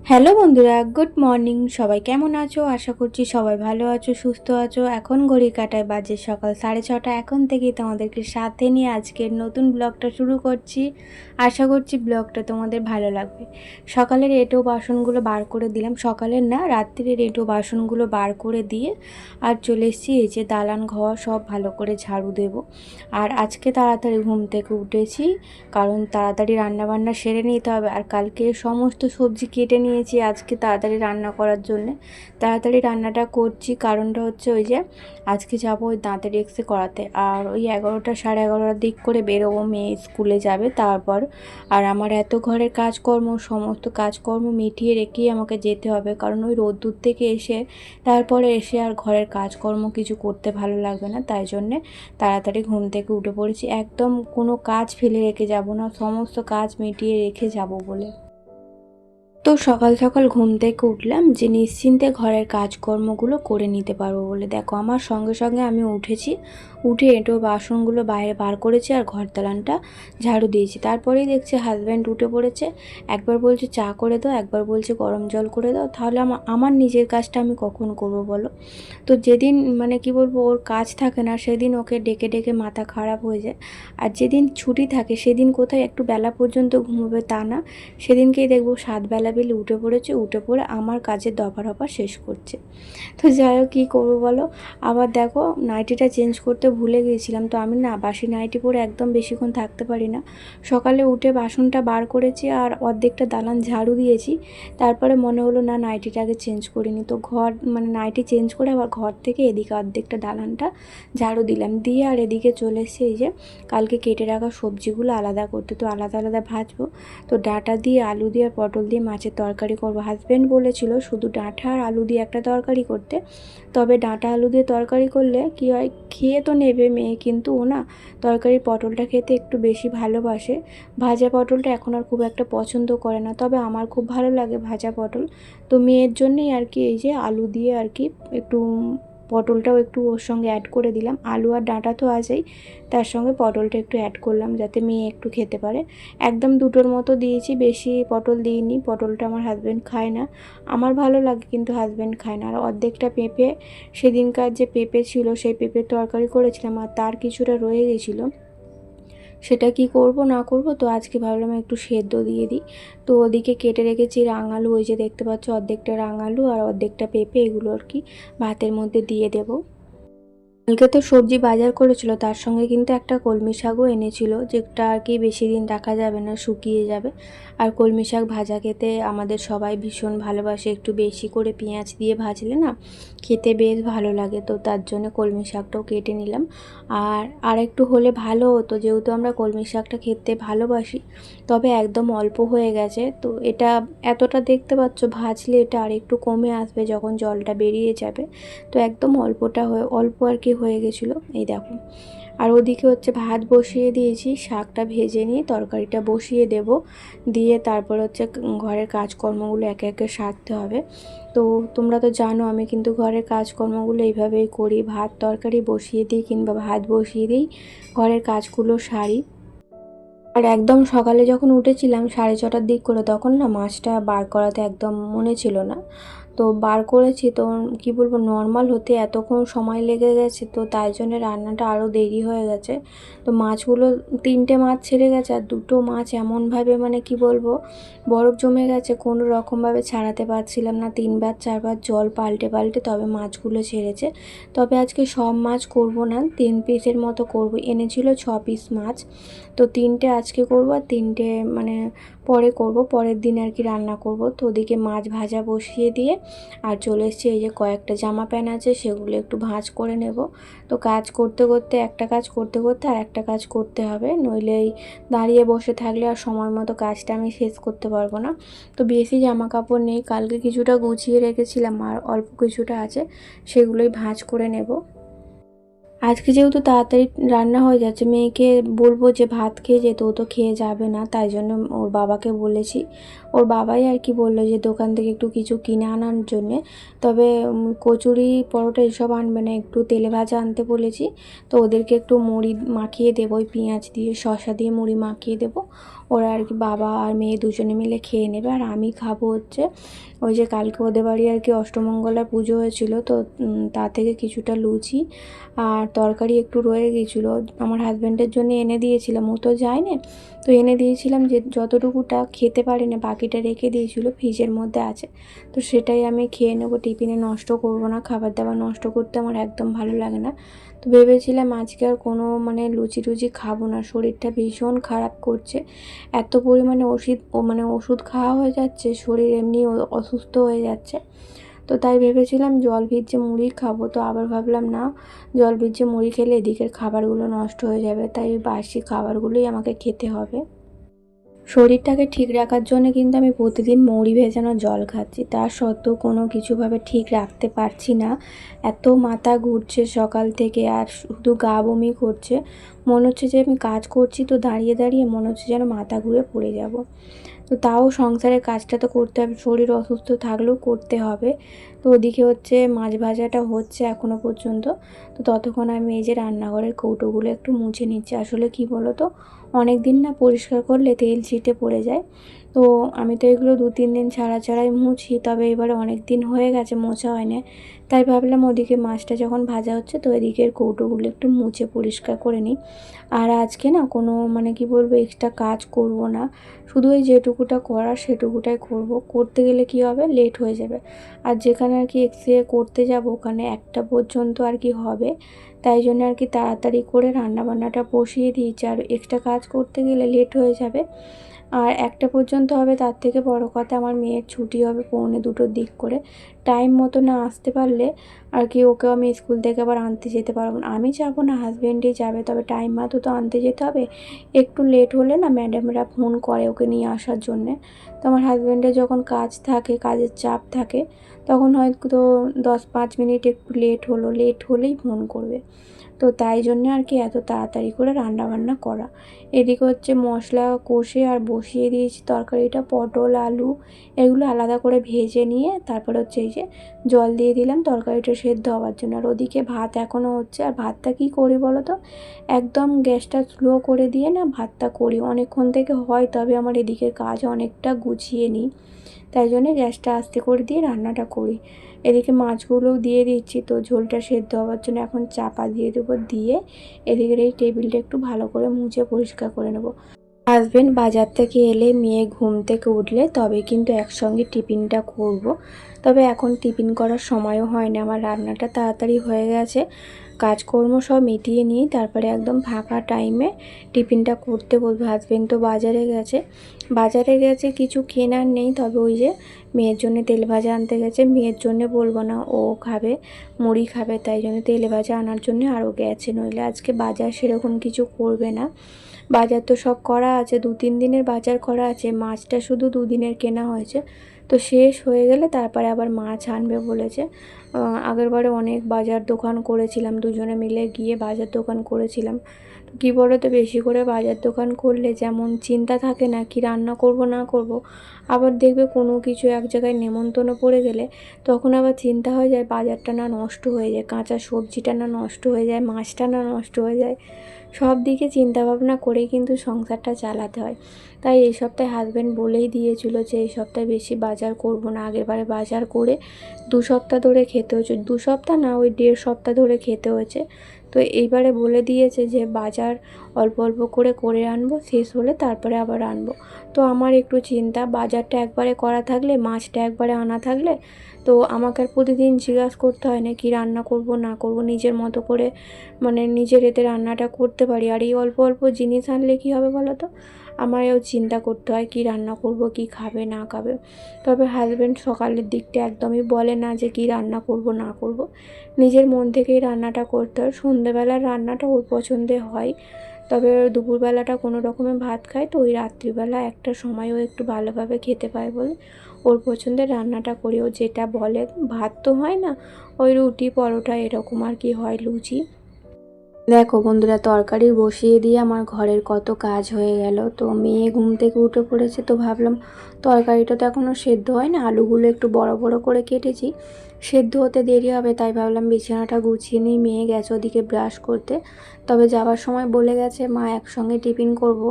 Hello বন্ধুরা, good morning. সবাই কেমন আছো? আশা করছি সবাই ভালো আছো, সুস্থ আছো। এখন ঘড়ির কাঁটায় বাজে সকাল 6:30। এখন থেকেই তোমাদেরকে সাথে নিয়ে আজকের নতুন ব্লগটা শুরু করছি। আশা করছি ব্লগটা তোমাদের ভালো লাগবে। সকালের এঁটো বাসনগুলো বার করে দিলাম, সকালের না রাত্রির এঁটো বাসনগুলো বার করে দিয়ে আর চলে এসেছি এই যে দালান ঘর সব ভালো করে ঝাড়ু দেব। আর আজকে তাড়াতাড়ি ঘুম থেকে উঠেছি, কারণ তাড়াতাড়ি রান্নাবান্না সেরে নিতে হবে। আর কালকে সমস্ত সবজি কেটে নিয়েছি আজকে তাড়াতাড়ি রান্না করার জন্য। তাড়াতাড়ি রান্নাটা করছি কারণটা হচ্ছে ওই যে আজকে যাব ওই দাঁতের এক্সরে করাতে। আর ওই 11টা 11:30 দিক করে বেরোবো, মেয়ে স্কুলে যাবে তারপর। আর আমার এত ঘরের কাজকর্ম, সমস্ত কাজকর্ম মিটিয়ে রেখেই আমাকে যেতে হবে, কারণ ওই রোদ্দুর থেকে এসে তারপরে এসে আর ঘরের কাজকর্ম কিছু করতে ভালো লাগবে না। তাই জন্যে তাড়াতাড়ি ঘুম থেকে উঠে পড়েছি, একদম কোনো কাজ ফেলে রেখে যাব না, সমস্ত কাজ মিটিয়ে রেখে যাব বলে। তো সকাল সকাল ঘুম থেকে উঠলাম যে নিশ্চিন্তে ঘরের কাজকর্মগুলো করে নিতে পারবো বলে। দেখো আমার সঙ্গে সঙ্গে আমি উঠেছি, উঠে এঁটো বাসনগুলো বাইরে বার করেছি আর ঘর দালানটা ঝাড়ু দিয়েছি। তারপরেই দেখছি হাজব্যান্ড উঠে পড়েছে, একবার বলছে চা করে দাও, একবার বলছে গরম জল করে দাও। তাহলে আমার নিজের কাজটা আমি কখন করবো বলো? তো যেদিন মানে কি বলবো, ওর কাজ থাকে না সেদিন ওকে ডেকে ডেকে মাথা খারাপ হয়ে যায়। আর যেদিন ছুটি থাকে সেদিন কোথায় একটু বেলা পর্যন্ত ঘুমোবে তা না, সেদিনকেই দেখবো 7 বেলা বেলি উঠে পড়েছে, উঠে পড়ে আমার কাজের দফা রফা শেষ করছে। তো যাই হোক, কী করবো বলো। আবার দেখো নাইটিটা চেঞ্জ করতে ভুলে গিয়েছিলাম, তো আমি না বাসি নাইটি পরে একদম বেশিক্ষণ থাকতে পারি না। সকালে উঠে বাসনটা বার করেছি আর অর্ধেকটা দালান ঝাড়ু দিয়েছি, তারপরে মনে হলো না নাইটিটা আগে চেঞ্জ করিনি। তো ঘর মানে নাইটি চেঞ্জ করে আবার ঘর থেকে এদিকে অর্ধেকটা দালানটা ঝাড়ু দিলাম, দিয়ে আর এদিকে চলে এসেছি এই যে কালকে কেটে রাখা সবজিগুলো আলাদা করতে। তো আলাদা আলাদা ভাজবো। তো ডাঁটা দিয়ে, আলু দিয়ে আর পটল দিয়ে মাছের তরকারি করবো। হাজব্যান্ড বলেছিল শুধু ডাঁটা আর আলু দিয়ে একটা তরকারি করতে, তবে ডাঁটা আলু দিয়ে তরকারি করলে কি হয়, খেয়ে তো নেবে মেয়ে, কিন্তু ও না তরকারির পটলটা খেতে একটু বেশি ভালোবাসে। ভাজা পটলটা এখন আর খুব একটা পছন্দ করে না, তবে আমার খুব ভালো লাগে ভাজা পটল। তো মেয়ের জন্যই আর কি এই যে আলু দিয়ে আর কি একটু পটলটাও একটু ওর সঙ্গে অ্যাড করে দিলাম। আলু আর ডাঁটা তো আছেই, তার সঙ্গে পটলটা একটু অ্যাড করলাম যাতে মেয়ে একটু খেতে পারে। একদম দুটোর মতো দিয়েছি, বেশি পটল দিইনি, পটলটা আমার হাজব্যান্ড খায় না। আমার ভালো লাগে কিন্তু হাজব্যান্ড খায় না। আর অর্ধেকটা পেঁপে, সেদিনকার যে পেঁপে ছিল সেই পেঁপের তরকারি করেছিলাম আর তার কিছুটা রয়ে গেছিলো, সেটা কি করব না করব, তো আজকে ভাবলাম একটু সেদ্ধ দিয়ে দিই। তো ওদিকে কেটে রেখেছি রাঙালু, ওই যে দেখতে পাচ্ছ অর্ধেকটা রাঙালু আর অর্ধেকটা পেঁপে, এগুলো আর কি ভাতের মধ্যে দিয়ে দেবো। কালকে তো সবজি বাজার করেছিল, তার সঙ্গে কিন্তু একটা কলমি শাকও এনেছিল, যেটা আর কি বেশি দিন রাখা যাবে না, শুকিয়ে যাবে। আর কলমি শাক ভাজা খেতে আমাদের সবাই ভীষণ ভালোবাসে, একটু বেশি করে পেঁয়াজ দিয়ে ভাজলে না খেতে বেশ ভালো লাগে। তো তার জন্য কলমি শাকটাও কেটে নিলাম। আর একটু হলে ভালো হতো, যেহেতু আমরা কলমি শাকটা খেতে ভালোবাসি, তবে একদম অল্প হয়ে গেছে। তো এটা এতটা দেখতে পাচ্ছ, ভাজলে এটা আর একটু কমে আসবে যখন জলটা বেরিয়ে যাবে। তো একদম অল্প আর কি হয়ে গেছিলো, এই দেখো। আর ওদিকে হচ্ছে ভাত বসিয়ে দিয়েছি, শাকটা ভেজে নিয়ে তরকারিটা বসিয়ে দেব, দিয়ে তারপর হচ্ছে ঘরের কাজকর্মগুলো একে একে সারতে হবে। তো তোমরা তো জানো আমি কিন্তু ঘরের কাজকর্মগুলো এইভাবেই করি, ভাত তরকারি বসিয়ে দিই কিংবা ভাত বসিয়ে দিই, ঘরের কাজগুলো সারি। আর একদম সকালে যখন উঠেছিলাম 6:30টার দিক করে, তখন না মাছটা বার করাতে একদম মনে ছিল না। তো বার করেছি, তো কি বলবো, নর্মাল হতে এতক্ষণ সময় লেগে গেছে, তো তাই জন্য রান্নাটা আরও দেরি হয়ে গেছে। তো মাছগুলো 3টে মাছ ছেড়ে গেছে, আর 2টো মাছ এমনভাবে মানে কি বলবো বরফ জমে গেছে, কোনো রকমভাবে ছাড়াতে পারছিলাম না, 3বার 4বার জল পাল্টে পাল্টে তবে মাছগুলো ছেড়েছে। তবে আজকে সব মাছ করব না, 3 পিসের মতো করব, এনেছিল 6 পিস মাছ। তো 3টে আজকে করব আর 3টে মানে পরে করব, পরের দিন আর কি রান্না করব। তো ওদিকে মাছ ভাজা বসিয়ে দিয়ে আর চলে এসেছি, এই যে কয়েকটা জামা প্যান্ট আছে সেগুলো একটু ভাঁজ করে নেব। তো কাজ করতে করতে একটা কাজ করতে করতে আর একটা কাজ করতে হবে, নইলে এই দাঁড়িয়ে বসে থাকলে আর সময় মতো কাজটা আমি শেষ করতে পারবো না। তো বেশি জামা কাপড় নেই, কালকে কিছুটা গুছিয়ে রেখেছিলাম আর অল্প কিছুটা আছে, সেগুলোই ভাঁজ করে নেব। আজকে যেহেতু তাড়াতাড়ি রান্না হয়ে যাচ্ছে, মেয়েকে বলবো যে ভাত খেয়ে যেতে, ও তো খেয়ে যাবে না, তাই জন্য ওর বাবাকে বলেছি। ওর বাবাই আর কি বললো যে দোকান থেকে একটু কিছু কিনে আনার জন্যে। তবে কচুরি পরোটা এসব আনবে না, একটু তেলে ভাজা আনতে বলেছি। তো ওদেরকে একটু মুড়ি মাখিয়ে দেবো, ওই পেঁয়াজ দিয়ে শসা দিয়ে মুড়ি মাখিয়ে দেবো। ওরা আর কি বাবা আর মেয়ে দুজনে মিলে খেয়ে নেবে। আর আমি খাবো হচ্ছে ওই যে কালকে ওদের বাড়ি আর কি অষ্টমঙ্গলার পুজো হয়েছিল, তো তা থেকে কিছুটা লুচি আর তরকারি একটু রয়ে গিয়েছিলো, আমার হাজব্যান্ডের জন্য এনে দিয়েছিলাম, ও তো যায়নি। তো এনে দিয়েছিলাম, যে যতটুকুটা খেতে পারি না বাকিটা রেখে দিয়েছিলো, ফ্রিজের মধ্যে আছে। তো সেটাই আমি খেয়ে নেবো, টিফিনে নষ্ট করব না, খাবার দাবার নষ্ট করতে আমার একদম ভালো লাগে না। তো ভেবেছিলাম আজকে আর কোনো মানে লুচি টুচি খাবো না, শরীরটা ভীষণ খারাপ করছে। এত পরিমাণে ওষুধ খাওয়া হয়ে যাচ্ছে, শরীর এমনি অসুস্থ হয়ে যাচ্ছে। তো তাই ভেবেছিলাম জল ভিজিয়ে মুড়ি খাবো, তো আবার ভাবলাম না, জল ভিজিয়ে মুড়ি খেলে এদিকের খাবারগুলো নষ্ট হয়ে যাবে, তাই বাসি খাবারগুলোই আমাকে খেতে হবে। শরীরটাকে ঠিক রাখার জন্য কিন্তু আমি প্রতিদিন মৌরি ভেজানো জল খাচ্ছি, তার সত্ত্বেও কোনো কিছুভাবে ঠিক রাখতে পারছি না। এত মাথা ঘুরছে সকাল থেকে, আর শুধু গা বমি করছে। মনে হচ্ছে যে আমি কাজ করছি তো দাঁড়িয়ে দাঁড়িয়ে মনে হচ্ছে যেন মাথা ঘুরে পড়ে যাব। তো তাও সংসারের কাজটা তো করতে হবে, শরীর অসুস্থ থাকলেও করতে হবে। তো ওদিকে হচ্ছে মাছ ভাজাটা হচ্ছে এখনও পর্যন্ত। তো ততক্ষণ আমি এই যে রান্নাঘরের কৌটোগুলো একটু মুছে নিচ্ছি। আসলে কি বলো তো, অনেক দিন না পরিষ্কার করলে তেল ছিটে পড়ে যায়। তো আমি তো এগুলো 2-3 দিন ছাড়া ছাড়াই মুছি, তবে এবারে অনেক দিন হয়ে গেছে মোছা হয় না। তাই ভাবলাম ওদিকে মাছটা যখন ভাজা হচ্ছে তো এদিকের কৌটোগুলো একটু মুছে পরিষ্কার করে নিই। আর আজকে না কোনো মানে কি বলবো এক্সট্রা কাজ করব না, শুধু ওই যেটুকুটা করার সেটুকুটাই করব। করতে গেলে কি হবে, লেট হয়ে যাবে। আর যেখানে আর কি এক্সরে করতে যাব ওখানে 1টা পর্যন্ত আর কি হবে, তাই জন্য আর কি তাড়াতাড়ি করে রান্নাবান্নাটা বসিয়ে দিয়েছি। আর এক্সট্রা কাজ করতে গেলে লেট হয়ে যাবে। আর 1টা পর্যন্ত হবে, তার থেকে বড় কথা আমার মেয়ের ছুটি হবে 1:45-2টোর দিক করে। টাইম মতো না আসতে পারলে আর কি ওকেও আমি স্কুল থেকে আবার আনতে যেতে পারবো না, আমি যাবো না, হাজব্যান্ডই যাবে, তবে টাইম মতো তো আনতে যেতে হবে। একটু লেট হলে না ম্যাডামরা ফোন করে ওকে নিয়ে আসার জন্যে। তো আমার হাজব্যান্ডের যখন কাজ থাকে, কাজের চাপ থাকে, তখন হয়তো 10-5 মিনিট একটু লেট হলেই ফোন করবে। তো তাই জন্য আর কি এত তাড়াতাড়ি করে রান্নাবান্না করা। এদিকে হচ্ছে মশলা কষে আর বসিয়ে দিয়েছি তরকারিটা, পটল আলু এগুলো আলাদা করে ভেজে নিয়ে তারপর হচ্ছে এই যে জল দিয়ে দিলাম তরকারিটা সেদ্ধ হওয়ার জন্য। আর ওদিকে ভাত এখনও হচ্ছে। আর ভাতটা কী করি বলো তো, একদম গ্যাসটা স্লো করে দিয়ে না ভাতটা করি, অনেকক্ষণ থেকে হয়, তবে আমার এদিকের কাজ অনেকটা গুছিয়ে নিই, তাই জন্যে গ্যাসটা আস্তে করে দিয়ে রান্নাটা করি। এদিকে মাছগুলোও দিয়ে দিচ্ছি, তো ঝোলটা সেদ্ধ হওয়ার জন্য এখন চাপা দিয়ে দেবো, দিয়ে এদিকের এই টেবিলটা একটু ভালো করে মুছে পরিষ্কার করে নেব। হাজব্যান্ড বাজার থেকে এলে, মেয়ে ঘুম থেকে উঠলে তবে কিন্তু একসঙ্গে টিফিনটা করব। তবে এখন টিফিন করার সময়ও হয় না, আমার রান্নাটা তাড়াতাড়ি হয়ে গেছে, কাজকর্ম সব মিটিয়ে নিয়ে তারপরে একদম ফাঁকা টাইমে টিফিনটা করতে বলবো। হাজব্যান্ড তো বাজারে গেছে কিছু কেনার নেই, তবে ওই যে মেয়ের জন্য তেলে ভাজা আনতে গেছে। মেয়ের জন্য বলবো না, ও খাবে মুড়ি খাবে, তাই জন্য তেলে ভাজা আনার জন্য আরও গেছে, নইলে আজকে বাজার সেরকম কিছু করবে না। বাজার তো সব করা আছে, 2-3 দিনের বাজার করা আছে, মাছটা শুধু 2 দিনের কেনা হয়েছে। তো শেষ হয়ে গেলে তারপরে আবার মাছ আনবে বলেছে। আগেরবারে অনেক বাজার দোকান করেছিলাম, দুজনে মিলে গিয়ে বাজার দোকান করেছিলাম। তো কী বলো তো, বেশি করে বাজার দোকান করলে যেমন চিন্তা থাকে না কি রান্না করব না করব, আবার দেখবে কোনো কিছু এক জায়গায় নেমন্তন্ন পড়ে গেলে তখন আবার চিন্তা হয়ে যায় বাজারটা না নষ্ট হয়ে যায়, কাঁচা সবজিটা না নষ্ট হয়ে যায়, মাছটা না নষ্ট হয়ে যায়। সব দিকে চিন্তাভাবনা করেই কিন্তু সংসারটা চালাতে হয়। তাই এই সপ্তাহে হাজব্যান্ড বলেই দিয়েছিল যে এই সপ্তাহে বেশি বাজার করব না। আগেরবারে বাজার করে 2 সপ্তাহ ধরে খেতে হয়েছে, 2 সপ্তাহ না ওই 1.5 সপ্তাহ ধরে খেতে হয়েছে। তো এইবারে বলে দিয়েছে যে বাজার অল্প অল্প করে আনবো, শেষ হলে তারপরে আবার আনবো। তো আমার একটু চিন্তা, বাজারটা একবারে করা থাকলে, মাছটা একবারে আনা থাকলে তো আমাকে আর প্রতিদিন জিজ্ঞাসা করতে হয় না কি রান্না করব না করব, নিজের মতো করে মানে নিজের এতে রান্নাটা করতে পারি। আর এই অল্প অল্প জিনিস আনলে কী হবে বলো তো, আমারও চিন্তা করতে হয় কি রান্না করব, কি খাবে না খাবে। তবে হাজব্যান্ড সকালের দিকটা একদমই বলে না যে কি রান্না করব না করব, নিজের মন থেকেই রান্নাটা করতে হয়। সন্ধ্যেবেলার রান্নাটা ওর পছন্দে হয়, তবে দুপুরবেলাটা কোনো রকমে ভাত খায়, তো ওই রাত্রিবেলা একটা সময়ও একটু ভালোভাবে খেতে পায় বলে ওর পছন্দের রান্নাটা করি। ও যেটা বলে, ভাত তো হয় না, ওই রুটি পরোটা এরকম আর কি হয়, লুচি। দেখো বন্ধুরা, তরকারি বসিয়ে দিয়ে আমার ঘরের কত কাজ হয়ে গেল। তো মেয়ে ঘুম থেকে উঠে পড়েছে, তো ভাবলাম তরকারিটা তো এখনও সেদ্ধ হয় না, আলুগুলো একটু বড় বড় করে কেটেছি, সেদ্ধ হতে দেরি হবে, তাই ভাবলাম বিছানাটা গুছিয়ে নিই। মেয়ে গেছে ওদিকে ব্রাশ করতে, তবে যাওয়ার সময় বলে গেছে মা একসঙ্গে টিফিন করব,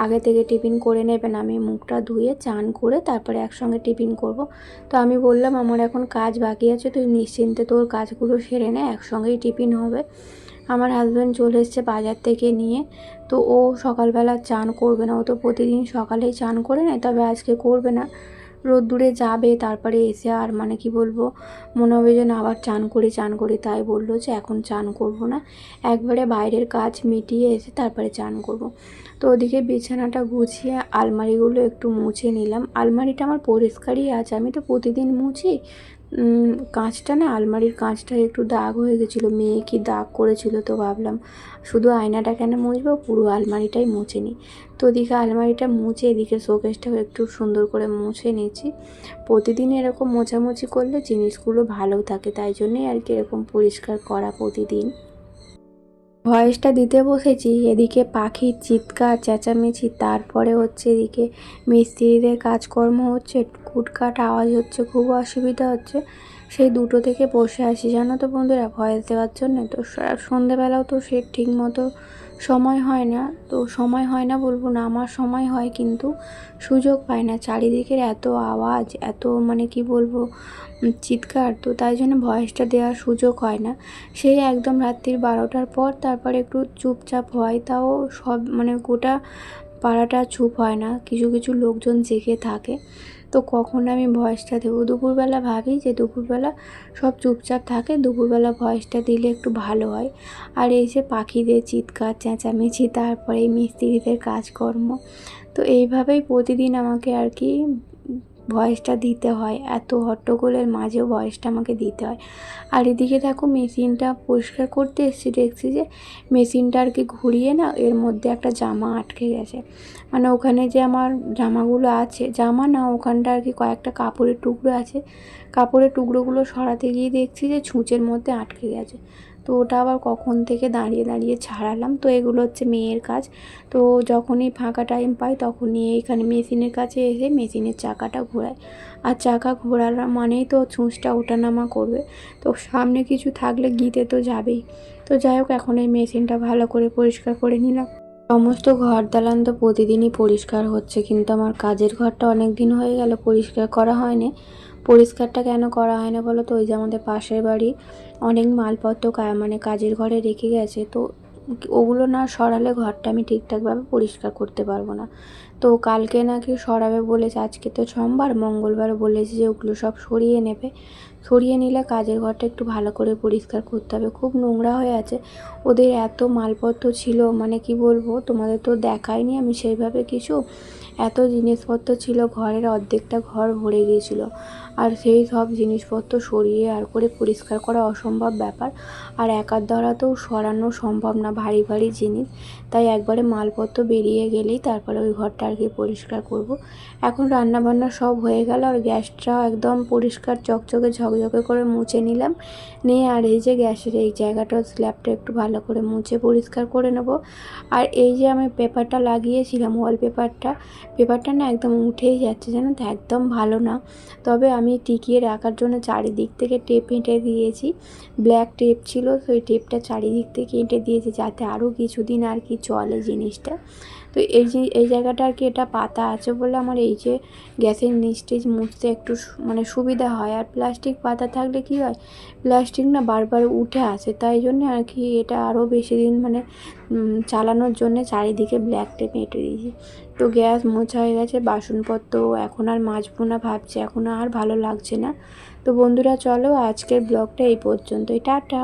আগে থেকে টিফিন করে নেবেন, আমি মুখটা ধুয়ে চান করে তারপরে একসঙ্গে টিফিন করব। তো আমি বললাম আমার এখন কাজ বাকি আছে, তুই নিশ্চিন্তে তোর কাজগুলো সেরে নে, একসঙ্গেই টিফিন হবে। আমার হাজব্যান্ড চলে এসছে বাজার থেকে নিয়ে, তো ও সকালবেলা চান করবে না, ও তো প্রতিদিন সকালেই চান করে নেয়, তবে আজকে করবে না। রোদ্দুরে যাবে, তারপরে এসে আর মানে কি বলবো, মনে হবে যে না আবার চান করি, তাই বললো যে এখন চান করব না, একবারে বাইরের কাজ মিটিয়ে এসে তারপরে চান করব। তো ওদিকে বিছানাটা গুছিয়ে আলমারিগুলো একটু মুছে নিলাম। আলমারিটা আমার পরিষ্কারই আছে, আমি তো প্রতিদিন মুছি। কাঁচটা না, আলমারির কাঁচটা একটু দাগ হয়ে গেছিলো, মেয়ে কি দাগ করেছিল, তো ভাবলাম শুধু আয়নাটা কেন মুছবো, পুরো আলমারিটাই মুছে নিই। তো ওদিকে আলমারিটা মুছে এদিকে শোকেসটাও একটু সুন্দর করে মুছে নিয়েছি। প্রতিদিন এরকম মোছামুছি করলে জিনিসগুলো ভালো থাকে, তাই জন্যই আর কি এরকম পরিষ্কার করা প্রতিদিন। ভয়েসটা দিতে বসেছি, এদিকে পাখির চিৎকার চেঁচামেচি, তারপরে হচ্ছে এদিকে মিস্ত্রিদের কাজকর্ম হচ্ছে, কুটকাট আওয়াজ হচ্ছে, খুব অসুবিধা হচ্ছে। সেই 2টো থেকে বসে আসি জানো তো বন্ধুরা ভয়েস দেওয়ার জন্য। তো সন্ধেবেলাও তো সে ঠিক মতো সময় হয় না, তো সময় হয় না বলবো না, আমার সময় হয় কিন্তু সুযোগ পাই না, চারিদিকের এত আওয়াজ, এত মানে কি বলবো চিৎকার, তো তাই জন্য ভয়েসটা দেওয়ার সুযোগ হয় না। সেই একদম রাত্রির 12টার পর তারপরে একটু চুপচাপ হয়, তাও সব মানে গোটা পাড়াটা চুপ হয় না, কিছু কিছু লোকজন জেগে থাকে। তো কখন আমি ভয়েসটা দেবো, দুপুরবেলা ভাবি যে দুপুরবেলা সব চুপচাপ থাকে, দুপুরবেলা ভয়েসটা দিলে একটু ভালো হয়। আর এই যে পাখিদের চিৎকার চেঁচামেচি, তারপরে এই মিস্ত্রিদের কাজকর্ম, তো এইভাবেই প্রতিদিন আমাকে আর কি ভয়েসটা দিতে হয়, এত হট্টগোলের মাঝেও ভয়েসটা আমাকে দিতে হয়। আর এদিকে দেখো মেশিনটা পরিষ্কার করতে এসেছি, দেখছি যে মেশিনটা আর কি ঘুরিয়ে না এর মধ্যে একটা জামা আটকে গেছে, মানে ওখানে যে আমার জামাগুলো আছে, জামা না ওখানটা আর কি কয়েকটা কাপড়ের টুকরো আছে, কাপড়ের টুকরোগুলো সরাতে গিয়ে দেখছি যে ছুঁচের মধ্যে আটকে গেছে। তো ওটা আবার কখন থেকে দাঁড়িয়ে দাঁড়িয়ে ছাড়ালাম। তো এগুলো হচ্ছে মেয়ের কাজ। তো যখনই ফাঁকা টাইম পাই তখনই এখানে মেশিনের কাছে এসে মেশিনের চাকাটা ঘোরাই, আর চাকা ঘোরানো মানেই তো ছুঁচটা ওঠানামা করবে, তো সামনে কিছু থাকলে গিতে তো যাবেই। তো যাই হোক, এখন এই মেশিনটা ভালো করে পরিষ্কার করে নিলাম। সমস্ত ঘর দালান তো প্রতিদিনই পরিষ্কার হচ্ছে, কিন্তু আমার কাজের ঘরটা অনেক দিন হয়ে গেল পরিষ্কার করা হয়নি। পরিষ্কারটা কেন করা হয় না বলো তো, ওই যে আমাদের পাশের বাড়ি অনেক মালপত্র মানে কাজের ঘরে রেখে গেছে, তো ওগুলো না সরালে ঘরটা আমি ঠিকঠাকভাবে পরিষ্কার করতে পারবো না। তো কালকে নাকি সরাবে বলেছে, আজকে তো সোমবার, মঙ্গলবার বলেছে যে ওগুলো সব সরিয়ে নেবে, সরিয়ে নিলে কাজের ঘরটা একটু ভালো করে পরিষ্কার করতে হবে, খুব নোংরা হয়ে আছে। ওদের এত মালপত্র ছিল, মানে কি বলবো, তোমাদের তো দেখাইনি আমি সেইভাবে কিছু, এত জিনিসপত্র ছিল, ঘরের অর্ধেকটা ঘর ভরে গিয়েছিল, আর সেই সব জিনিসপত্র সরিয়ে আর করে পরিষ্কার করা অসম্ভব ব্যাপার, আর একার দ্বারা তো সরানো সম্ভব না, ভারী ভারী জিনিস, তাই একবারে মালপত্র বেরিয়ে গেলেই তারপরে ওই ঘরটা আর কি পরিষ্কার করব। এখন রান্নাবান্না সব হয়ে গেল, আর গ্যাসটাও একদম পরিষ্কার চকচকে ঝকঝকে করে মুছে নিলাম, নিয়ে আর এই যে গ্যাসের এই জায়গাটা স্ল্যাবটা একটু ভালো করে মুছে পরিষ্কার করে নেব। আর এই যে আমি পেপারটা লাগিয়েছিলাম পেপারটা না একদম উঠেই যাচ্ছে, জানো তো, একদম ভালো না। তবে আমি টিকিয়ে রাখার জন্য চারিদিক থেকে টেপ এঁটে দিয়েছি, ব্ল্যাক টেপ ছিল, সেই টেপটা চারিদিক থেকে এঁটে দিয়েছি যাতে আরও কিছুদিন আর কি চলে জিনিসটা। তো এই জায়গাটা আর কি এটা পাতা আছে বলে আমার এই যে গ্যাসের নিচ মুছতে একটু মানে সুবিধা হয়, আর প্লাস্টিক পাতা থাকলে কি হয়, প্লাস্টিক না বারবার উঠে আসে, তাই জন্য আর কি এটা আরও বেশি দিন মানে চালানোর জন্য চারিদিকে ব্ল্যাক টেপ এঁটে দিয়েছি। তো গ্যাস মোছা হয়ে গেছে, বাসনপত্র এখন আর মাজবো না ভাবছি, এখন আর ভালো লাগছে না। তো বন্ধুরা চলো আজকের ব্লগটা এই পর্যন্তই, টাটা।